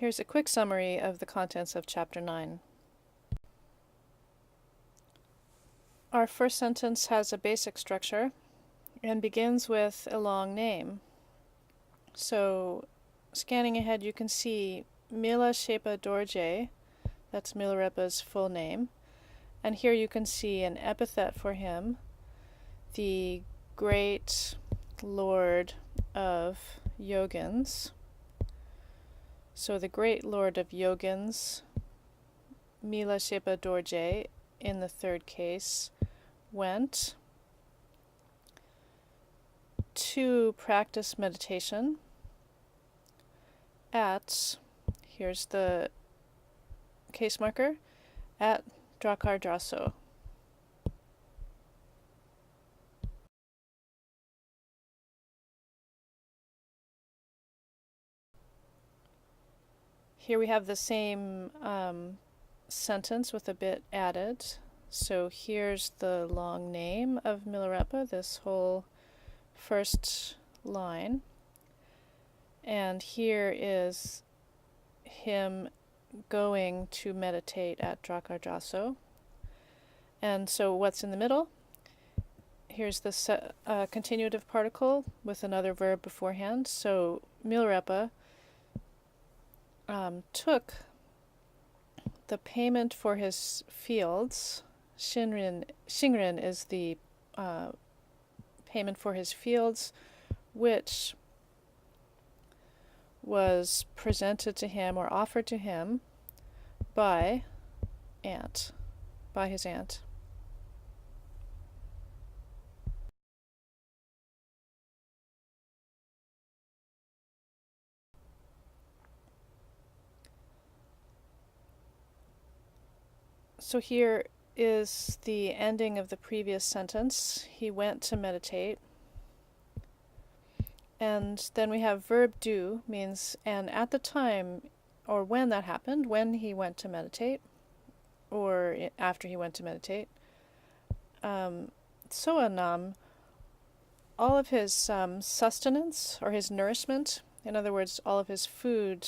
Here's a quick summary of the contents of Chapter 9. Our first sentence has a basic structure and begins with a long name. So, scanning ahead, you can see Mila Shepa Dorje, that's Milarepa's full name, and here you can see an epithet for him, the great Lord of Yogins. So the great Lord of Yogins, Mila Shepa Dorje, in the third case, went to practice meditation at, here's the case marker, at Drakardraso. Here we have the same sentence with a bit added. So here's the long name of Milarepa, this whole first line. And here is him going to meditate at Drakardraso. And so what's in the middle? Here's the continuative particle with another verb beforehand. So Milarepa took the payment for his fields. Shingrin is the payment for his fields, which was presented to him or offered to him by his aunt. So here is the ending of the previous sentence. He went to meditate. And then we have verb do, means, and at the time, or when that happened, when he went to meditate, or after he went to meditate, Soanam, all of his sustenance, or his nourishment, in other words, all of his food,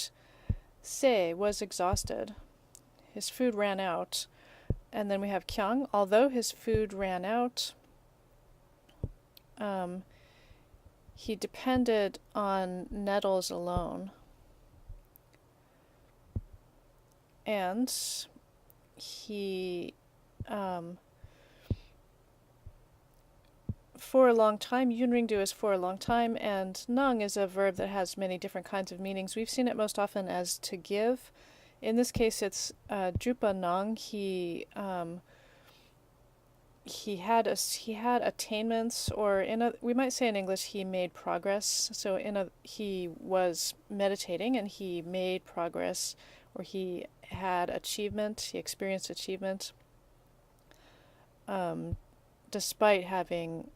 was exhausted. His food ran out. And then we have kyang, although his food ran out, he depended on nettles alone. And he, for a long time, Yunringdu is for a long time, and nung is a verb that has many different kinds of meanings. We've seen it most often as to give. In this case, it's drupa nang. He had attainments, or we might say in English, he made progress. So he was meditating and he made progress, or he had achievement. He experienced achievement, despite having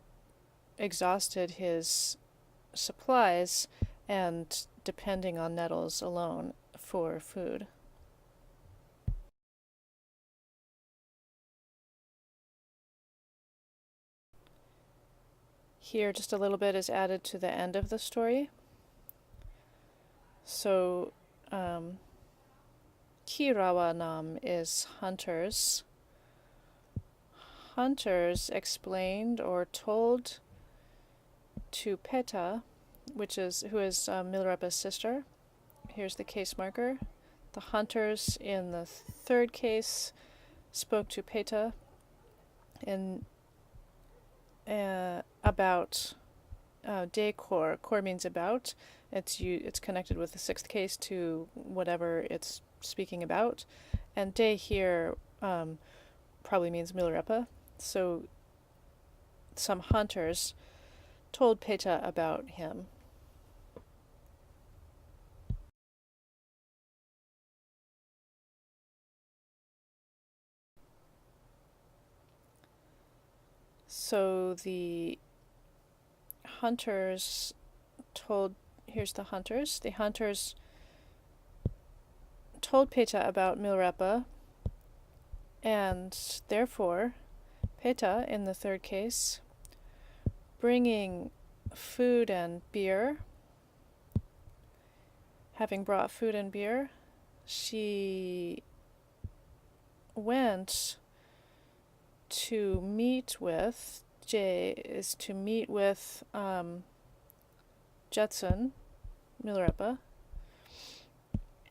exhausted his supplies and depending on nettles alone for food. Here, just a little bit is added to the end of the story. So, Kirawanam is hunters. Hunters explained or told to Peta, who is Milarepa's sister. Here's the case marker. The hunters in the third case spoke to Peta about decor. Cor means about. It's connected with the sixth case to whatever it's speaking about, and de here probably means Milarepa. So some hunters told Peta about him. So the hunters here's the hunters. The hunters told Peta about Milarepa, and therefore Peta, in the third case, bringing food and beer, having brought food and beer, she went to meet with, J is to meet with Jetson, Milarepa,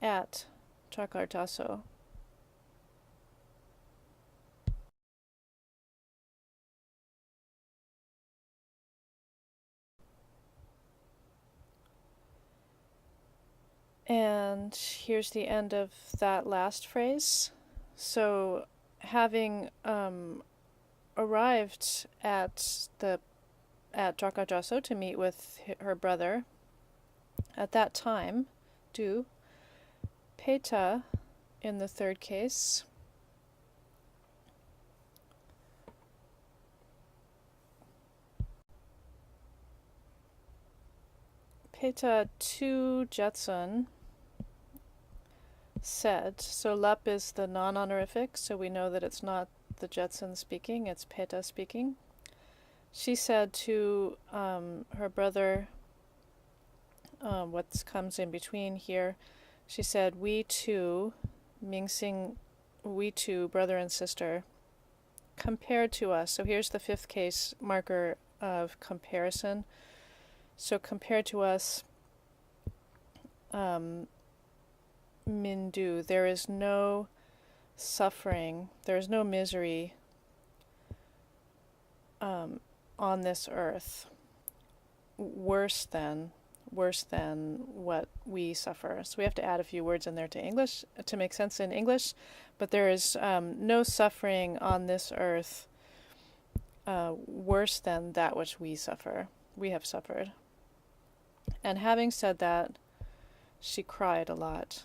at Trakartaso. And here's the end of that last phrase. So, having arrived at Trakartaso to meet with her brother, at that time, do Peta in the third case. Peta to Jetson said, so Lep is the non-honorific, so we know that it's not the Jetson speaking, it's Peta speaking. She said to her brother, what comes in between here, she said, we two, Mingsing, we two, brother and sister, compared to us. So here's the fifth case marker of comparison. So compared to us, Mindu, there is no suffering, there is no misery on this earth worse than what we suffer. So we have to add a few words in there to English to make sense in English, but there is no suffering on this earth worse than that which we have suffered. And having said that, she cried a lot.